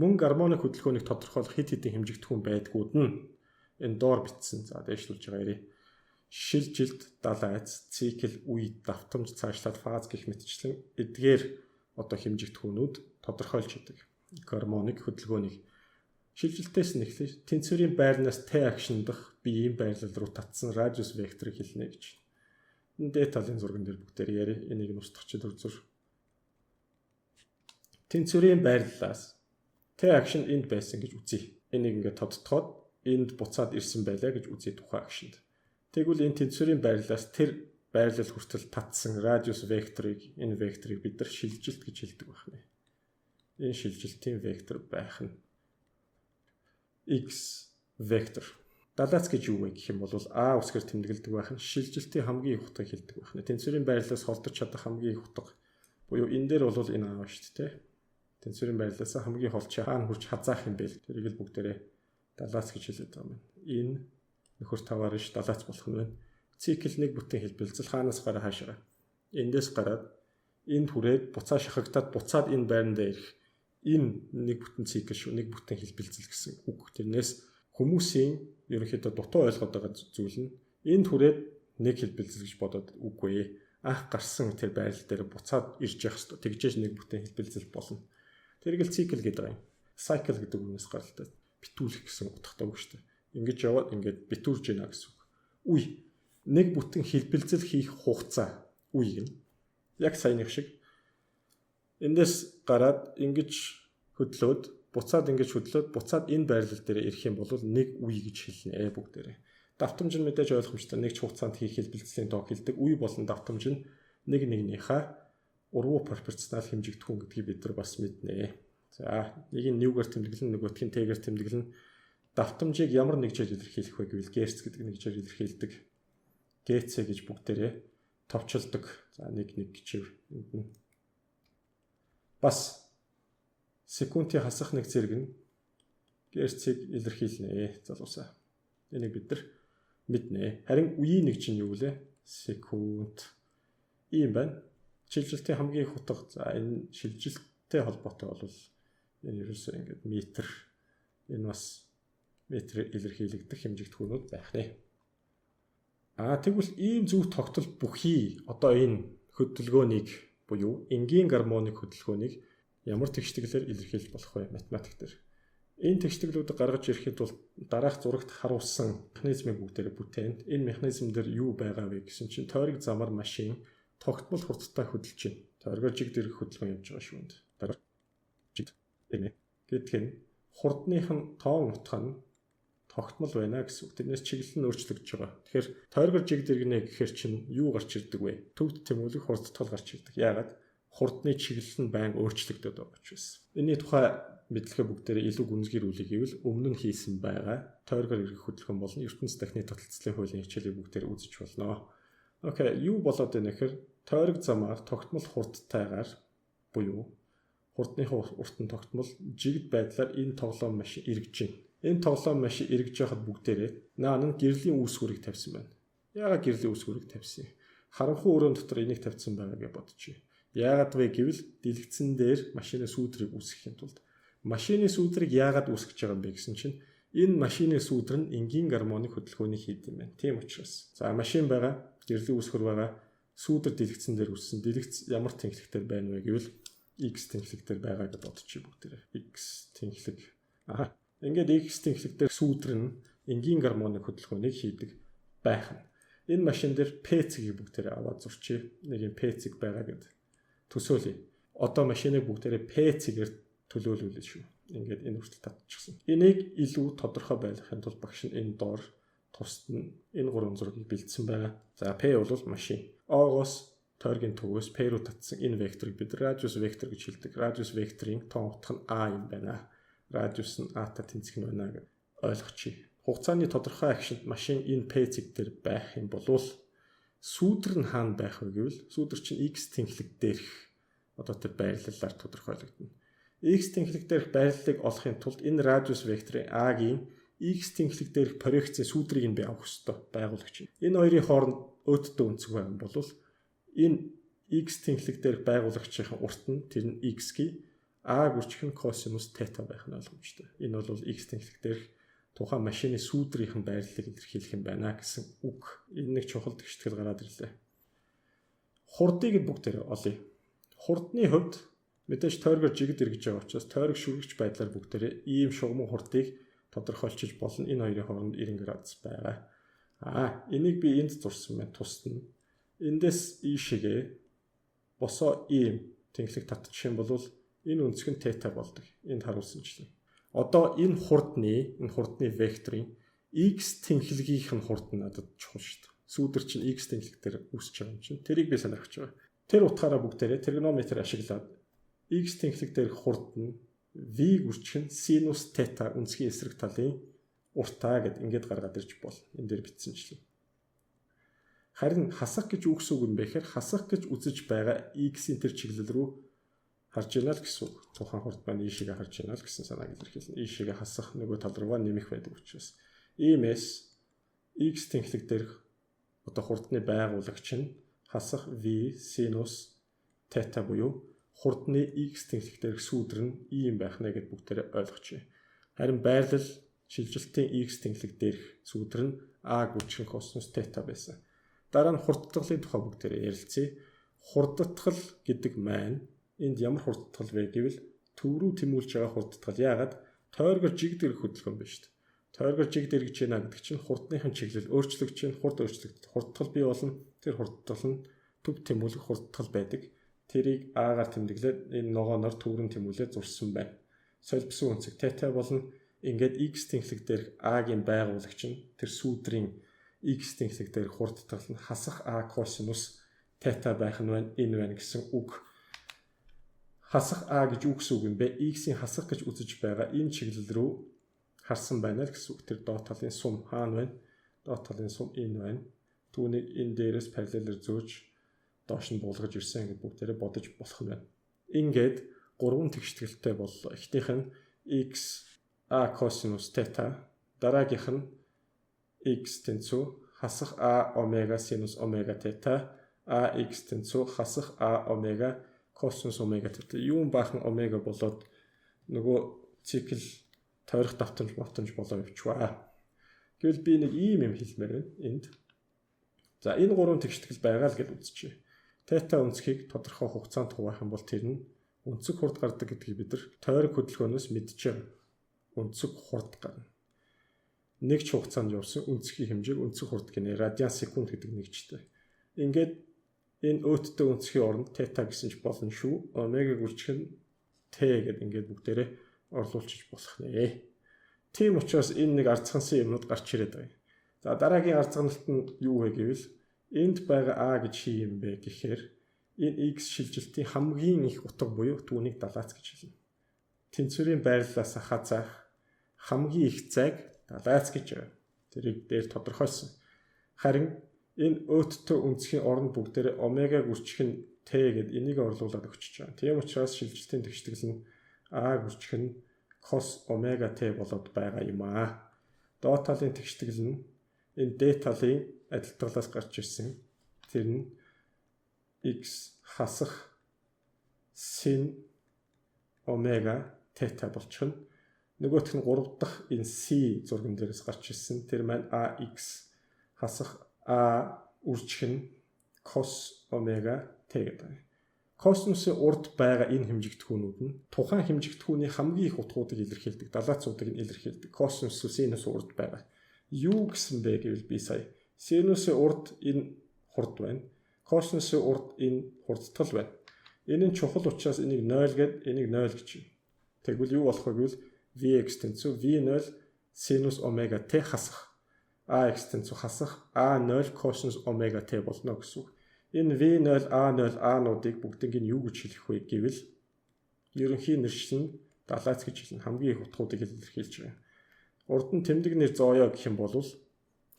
Мөн гармоник хөдөлгөөнийг тодорхойлох хэд хэдэн хэмжигдэхүүн байдгууд нь энэ доор бичсэн. За дээшлүүлж байгаа ярив. Шилжилт, далайц, цикл, үе, давтамж, цаашлаад фаз гэх мэтчлэн эдгээр одоо хэмжигдэхүүнүүд тодорхойлж идэг. Гармоник хөдөлгөөнийг шилжилтээс нь эхлэж тэнцвэрийн байрнаас Т акшн дах биеийн байрлал руу татсан радиус векторыг хэлнэ гэж. Энэ дээд талын зурган дээр бүгдээр яри. Энийг нь устгахчид үзүр. Тэнцвэрийн байрлалаас Т акшн энд байсан гэж үзье. Энийг ингээд тодтогоод энд буцаад ирсэн байлаа гэж үзье тухайн акшнд. Тэгвэл энэ тэнцвэрийн байрлалаас тэр байрлал хүртэл татсан радиус векторыг энэ векторыг бид нар шилжилт гэж хэлдэг байна. Энэ шилжилтийн вектор байх нь x вектор. Далайц гэж юу вэ гэх юм бол а үсгээр тэмдэглэдэг байх нь шилжилтийн хамгийн их утгыг хэлдэг байна. Тэнцвэрийн байрлалаас холдож чадах хамгийн их утга буюу энэ дээр бол энэ аа шүү дээ. Тэнцвэрийн байрлалаас хамгийн холч хаана хүрч хазаах юм бэ? Тэрийг л бүгдээрээ далайц гэж хэлээд байгаа юм. Энэ нөхөр таваар ш далайц болох нь байна. Цикл нэг бүтэн хэлбэлцэл хаанаас гараа хаашаа. Эндээс гараад энд хүрээд буцаа шахагдаад буцаад энэ байрандаа ирэх. Энэ нэг бүтэн цикл шүү. Нэг бүтэн хэлбэлцэл гэсэн үг. Тэрнээс хүмүүсийн ерөнхийдөө дутуу ойлгоод байгаа зүйл нь энд хүрээд нэг хэлбэлцэл гэж бодоод үгүй. Анх гарсан тэр байрал дээр буцаад ирж явах хэрэгтэй. Тэгжээж нэг бүтэн хэлбэлцэл болно. Тэрийг л цикл гэдэг юм. Cycle гэдэг үгнээс гаралтай. Битүүлэх гэсэн утгатай үг шүү дээ. Ингэж яваад ингээд битүүрж гинэ гэсэн үг. Үе нэг бүтэн хэлбэлцэл хийх хугацаа үе гэнэ. Яг саяны шиг. Эндээс гараад ингэж хөдлөөд буцаад буцаад энэ байрлал дээр ирэх юм бол нэг үе гэж хэлнэ бүгдээрээ. Давтамж нь мэдээж ойлгомжтой нэг ч хугацаанд хийх хэлбэлцлийн тоог хэлдэг. Үе болон давтамж нь нэг нэгнийхээ урвуу пропорционал хэмжигдэхүүн гэдгийг бид нар бас мэднэ. За нэг нь ньюгээр тэмдэглэн нөгөөх нь тэгээр тэмдэглэн давтамжийг ямар нэгжээр илэрхийлэх вэ гэвэл герц гэдэг нэгжээр илэрхийлдэг. ГЦ гэж бүгдээрээ товчилдог. За нэг гэчив. Бас секундын хасах нэг зэрэг нь герцийг илэрхийлнэ. Залуусаа. Энийг бид нар мэднэ. Харин үеийн нэгж нь юу вэ? Секунд. Ийм байна. Шилжилтийн хамгийн их утга. За энэ шилжилттэй холбоотой бол энэ ерөөсөө ингээд метр. Энэ бас метр илэрхийлэгдэх хэмжигдэхүүнүүд байх нэ. Тэгвэл ийм зөв тогтол бүхий одоо энэ хөдөлгөөнийг буюу энгийн гармоник хөдөлгөөнийг ямар тэгштгэлээр илэрхийлж болох вэ математик дээр. Энэ тэгштгэлүүдийг гаргаж ирэхэд бол дараах зурагт харуулсан механизмыг бүгдээрээ бүтээнд энэ механизм дээр юу байгаа вэ гэсэн чинь тойрог замаар машин тогтмол хурдтай хөдөлж байна. Тойрогоор жиг дэрэг хөдөлгөөн явж байгаа шүү энд. Дараа жиг энэ гэдэг нь хурдныхын тоон утга нь тогтмол байна гэсэн үг. Тэрнээс чиглэл нь өөрчлөгдөж байгаа. Тэгэхээр тойрогоор жиг дэргэнэ гэхээр чинь юу гарч ирдэг вэ? Төвд тэмүүлэг хурдтал гарч ирдэг. Яагаад? Хурдны чиглэл нь байнга өөрчлөгдөд байгаа учраас. Энэний тухай мэдлэгээ бүгдээрээ илүү гүнзгийрүүлэх гэвэл өмнө нь хийсэн байгаа тойрогоор ирэх хөдөлгөөн болон ертөнцийн техник таталцлын хуулийн хичээлийг бүгдээр үзэж болно. Окей, юу болоод байна гэхээр тойрог замаар тогтмол хурдтайгаар буюу хурдныхаа уртын тогтмол жигд байдлаар энэ тоглоом машин эргэж байна. Энэ тоглоом машин эргэж байхад бүгдээрээ наан нь гэрлийн үүсвэрийг тавьсан байна. Яагаад гэрлийн үүсвэрийг тавьсан юм? Харанхуй өрөөнд дотор энийг тавьсан байгаа гэж бодчих. Яагаад вэ гэвэл дэлгэцэн дээр машины сүүдрийг үүсгэхийн тулд машины сүүдрийг яагаад үүсгэж байгаа юм бэ гэсэн чинь энэ машины сүүдэр нь энгийн гармоник хөдөлгөөнийг хийдэг юм байна. Тийм учраас. За машин байгаа, гэрлийн үүсгэр байгаа, сүүдэр дэлгэцэн дээр үүссэн. Дэлгэц ямар тэнхлэгтэр байна вэ гэвэл x тэнхлэгтэр байгаа гэж бодчих бүгдээрээ. X тэнхлэг. Ингээд x тэнхлэгтэр сүүдэр нь энгийн гармоник хөдөлгөөнийг хийдэг байх нь. Энэ машин дээр p цэгийг бүгдээрээ аваад зурчих. Нэг юм p цэг байгаа гэдэг. Төсөөлье. Одоо машиныг бүгдээрээ p цэгээр төлөөлүүлээ шүү. Ингээд энэ хүртэл татчихсан. Энийг илүү тодорхой байлгахын тулд багш нь энэ доор тусад нь энэ гурван зургийг бэлдсэн байгаа. За p бол машин. O-гоос тойргийн төвөөс p руу татсан энэ векторыг бид радиус вектор гэж хэлдэг. Радиус векторын тоон утга нь a юм байна. Радиус нь a-та тэнцэх нь байна гэж ойлгочихъя. Хугацааны тодорхой агшинд машин энэ p цэг дээр байх юм бол сүүдэр нь хаана байх вэ гэвэл сүүдэр чинь x тэнхлэг дээрх одоо тэр байрлалаар тодорхойлогдно. X тэнхлэг дээрх байрлалыг олохын тулд энэ радиус векторын a-гийн x тэнхлэг дээрх проекцийн сүүдрийг нь би авах ёстой байгуулагч. Энэ хоёрын хооронд өөддөө үнцэг байх бол энэ x тэнхлэг дээрх байгуулагчийн урт нь тэр нь x-гийн А гүрчхэн косинус тета байх нь ойлгомжтой. Энэ бол x тэнхлэг дээрх тухайн машины сүүдрийн байрлалыг илэрхийлэх юм байна гэсэн үг. Энэ нэг чухал тэгштгэл гараад ирлээ. Хурдыг бүгдээр олъё. Хурдны хувьд мэдээж тойргоор жигд эргэж байгаа учраас тойрог шүргэж байдлаар бүгдээр ийм шугамн хурдыг тодорхойлчих болно. Энэ хоёрын хооронд 90 градус байгаа. Энийг би энд зурсан байна. Тусна. Эндээс ийшээгээ босоо ийм тэнхлэг татчих юм бол энэ өнцг нь тета болдог. Энд харуулсанчлаа. Одоо энэ хурдны векторын x тэнхлэгийнх нь хурд надад чухал шүү дээ. Сүүдэр чинь x тэнхлэг дээр үүсэж байгаа юм чинь. Тэрийг би сонирхож байгаа. Тэр утгаараа бүгдээрээ тригонометр ашиглаад x тэнхлэг дээр хурд нь v гүрчхэн синус тета өнцгийн эсрэг талын уртаа гэд ингээд гаргаад ирж болно. Энд дээр бичсэнчлээ. Харин хасах гэж үгс үг нь бэхээр хасах гэж үзэж байгаа x-ийн тэр чиглэл рүү харж ийна л гэсэн үг. Тухайн хурд маань ийшээгээ харж ийна л гэсэн санааг илэрхийлнэ. Ийшээгээ хасах нөгөө тал руугаа нэмэх байдаг учраас. Иймээс x тэнхлэг дээрх одоо хурдны байгуулагч нь хасах v синус тета буюу хурдны x тэнхлэг дээрх сүүдэр нь ийм байх нэ гэд бүгдээрээ ойлгочихъя. Харин байрлал шилжилтийн x тэнхлэг дээрх сүүдэр нь a гүрчхэн косинус тета байсан. Дараа нь хурдтгалын тухай бүгдээрээ ярилцъя. Хурдтгал гэдэг маань энд ямар хурдтгал вэ гэвэл төв рүү тэмүүлж байгаа хурдтгал. Яагаад? Тойргоор жигд эргэх хөдөлгөөн байна шүү дээ. Тойргоор жигд эргэж байна гэдэг чинь хурдныхын чиглэл өөрчлөгдөж чинь хурд өөрчлөгдөж. Хурдтгал бий болно. Тэр хурдтгал нь төв тэмүүлэх хурдтгал байдаг. Тэрийг аагаар тэмдэглээд энэ ногооноор төврөн тэмүүлээд зурсан байна. Солбсон үнцэг тета болно. Ингээд x тэнхлэг дээр a-гийн байгуулагч нь тэр сүүдрийн x тэнхлэг дээр хурдтгал нь хасах a косинус тета байх нь байна. Энэ байна гэсэн үг. Хасах a гэж үгс үг юм бэ? X-ийн хасах гэж үзэж байгаа энэ чиглэл рүү харсан байна л гэсэн үг. Тэр доод талын сум хаана байна? Доод талын сум энэ байна. Түүнийг энэ дээрээс параллелээр зөөж доош нь буулгаж ирсэн гэж бүгдээрээ бодож болох нь байна. Ингээд гурван тэгшгэлтэй боллоо. Эхнийх нь x a косинус тета, дараагийнх нь x тэнцүү хасах a омега синус омега тета, a x тэнцүү хасах a омега косинус омега тета. Юун баахан омега болоод нөгөө цикл тойрох давтамж болоо явчихваа. Гэвэл би нэг ийм юм хэлмээр байна энд. За энэ гурван тэгштгэл байгаа л гэж үзчихье. Тета өнцгийг тодорхой хугацаанд хуваах юм бол тэр нь өнцөг хурд гардаг гэдгийг бид нар тойрог хөдөлгөөнөөс мэдж байгаа. Өнцөг хурд гарна. Нэг ч хугацаанд явсан өнцгийн хэмжээг өнцөг хурд гинэ радиан секунд гэдэг нэгжтэй. Ингээд энэ өөттэй өнцгийн оронд тета гэсэн ч болно шүү. Омега гүрчхэн т гэдэг ингээд бүгдээрээ орлуулчих болох нэ. Тийм учраас энэ нэг арцгансан юмнууд гарч ирээд байгаа. За дараагийн арцганалт нь юу вэ гэвэл энд байгаа а гэж хий юм бэ гэхээр энэ x шилжилтийн хамгийн их утга буюу түүнийг далаац гэж хэлнэ. Тэнцвэрийн байрлалаас хазаах хамгийн их зайг далаац гэж байна. Тэрийг дээр тодорхойлсон. Харин энэ өөттэй өнцгийн оронд бүгдээр омега гүрчхэн т гэд энийг орлуулад өгчөж байгаа. Тийм учраас шилжилтийн тэгштгэл нь а гүрчхэн cos омега т болоод байгаа юм аа. Доод талын тэгштгэл нь энэ д талын адилтгалаас гарч ирсэн. Тэр нь x хасах sin омега тета болчихно. Нөгөөх нь 3 дахь энэ c зурган дээрээс гарч ирсэн. Тэр маань ax хасах a үржих нь cos омега т гэдэг. Косинусын урд байгаа энэ хэмжигдэхүүнүүд нь тухайн хэмжигдэхүүний хамгийн их утгуудыг илэрхийлдэг, далаацуудыг нь илэрхийлдэг. Косинус синус урд байгаа. Юу гэсэн бэ гэвэл би сая синусын урд энэ хурд байна. Косинусын урд энэ хурдтгал байна. Энэ нь чухал учраас энийг 0 гэд энийг 0 гэж байна. Тэгвэл юу болох вэ гэвэл Vx тэнцүү V0 синус омега т хасах Ax тэнцүү хасах A0 косинус омега т болно гэсэн үг. Энэ V0 A0 A-нуудыг бүгднийг юу гэж хэлэх вэ гэвэл ерөнхий нэршил нь далаац гэж хэлнэ. Хамгийн их утгуудыг илэрхийлж байгаа. Урд нь тэмдэг нэр зооё гэх юм бол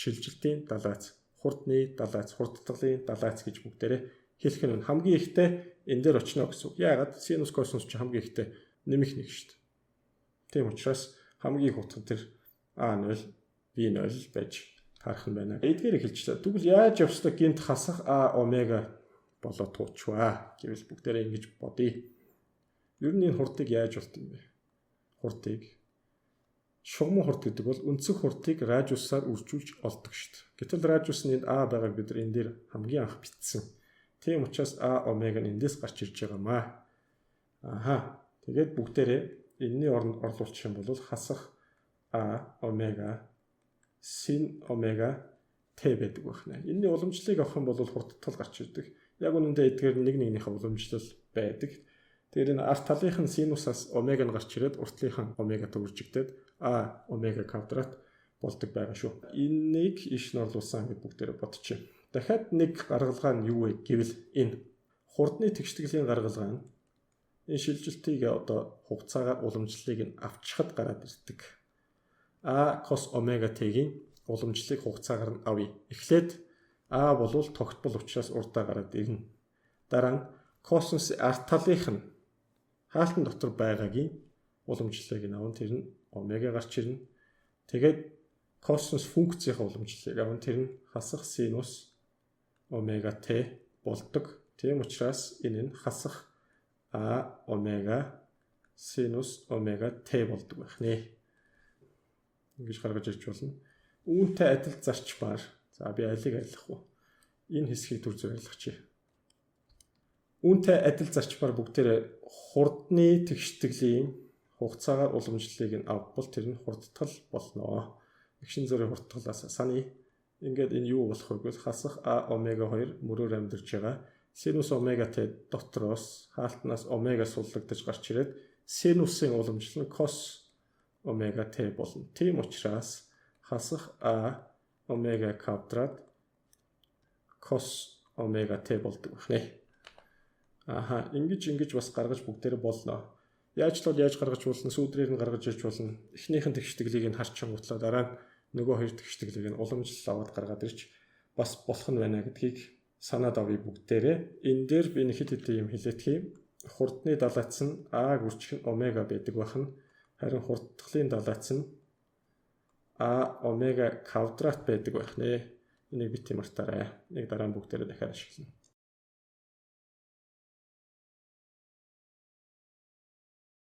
шилжилтийн далаац, хурдны далаац, хурдтгалын далаац гэж бүгдээрээ хэлэх нь хамгийн ихтэй энэ дээр очно гэсэн үг. Яагаад синус косинус ч хамгийн ихтэй нэмэх нэг шүү дээ. Тийм учраас хамгийн их утга тэр A0 V0 байж харах нь байна. Эдгээрийг хэлчихлээ. Тэгвэл яаж явснаа гинт хасах A омега болоод туучваа гэвэл бүгдээрээ ингэж бодъё. Ер нь энэ хурдыг яаж болт юм бэ? Хурдыг шугам хурд гэдэг бол өнцөг хурдыг радиусаар үржүүлж олдог шүү дээ. Гэтэл радиус нь энд А байгааг бид нар энэ дээр хамгийн анх бичсэн. Тийм учраас А омега нь эндээс гарч ирж байгаамаа. Аха. Тэгээд бүгдээрээ энэний оронд орлуулчих юм бол хасах А омега син омега Т байдаг байна. Энэний уламжлалыг авах юм бол хурдтал гарч ирдэг. Яг үнэндээ эдгээр нэг нэгнийхээ уламжлал байдаг. Тэгэхээр энэ арт талынх нь синусаас омега нь гарч ирээд уртлынх нь омегад үржигдээд А омега квадрат болдог байгаа шүү. Энийг иш нь орлуулсан гэж бүгдээрээ бодчих. Дахиад нэг гаргалгаа нь юу вэ гэвэл энэ хурдны тэгштгэлийн гаргалгаа нь энэ шилжилтийг одоо хугацаагаар уламжлалыг нь авчихад гараад ирдэг. А cos омега Т-ийн уламжлалыг хугацаагаар нь авъя. Эхлээд А бол тогтмол учраас урдаа гараад ирнэ. Дараа нь косинус арт талынх нь хаалтан дотор байгаагийн уламжлалыг нь авна. Тэр нь омега гарч ирнэ. Тэгээд косинус функцийнхаа уламжлалыг авна. Тэр нь хасах синус омега Т болдог. Тийм учраас энэ нь хасах А омега синус омега Т болдог байна. Ингэж гаргаж ирж болно. Үүнтэй адил зарчмаар за би алиг айлах вэ? Энэ хэсгийг төр зөр айлгачих. Үүнтэй адил зарчмаар бүгдээр хурдны тэгштгэлийн хугацаагаар уламжлалыг нь авбал тэр нь хурдтал болно. Игшин зүрийн хурдталаас саны ингээд энэ юу болох вэ гэвэл хасах А омега 2 мөрөөр амьдарч байгаа синус омега Т дотроос хаалтнаас омега суллагдаж гарч ирээд синусын уламжлал нь cos омега Т болно. Тийм учраас хасах А омега квадрат cos омега Т болдог байна. Аха, ингэж бас гаргаж бүгдээрээ болно. Яаж гаргаж болно? Сүүдрээр нь гаргаж ирж болно. Эхнийх нь тэгштэглийг нь харчин гутлаа дараа нь нөгөө хоёр тэгштэглийг нь уламжлал аваад гаргаад ирж бас болох нь байна гэдгийг санаад авъя бүгдээрээ. Энэ дээр би нэг хэд хэдэн юм хэлээдхий. Хурдны далайц нь А гүрчг нь омега байдаг бахан. Харин хурдтгалын далайц нь А омега квадрат байдаг байна. Энийг бит юм артаарай. Нэг дараа нь бүгдээрээ дахиад ашиглана.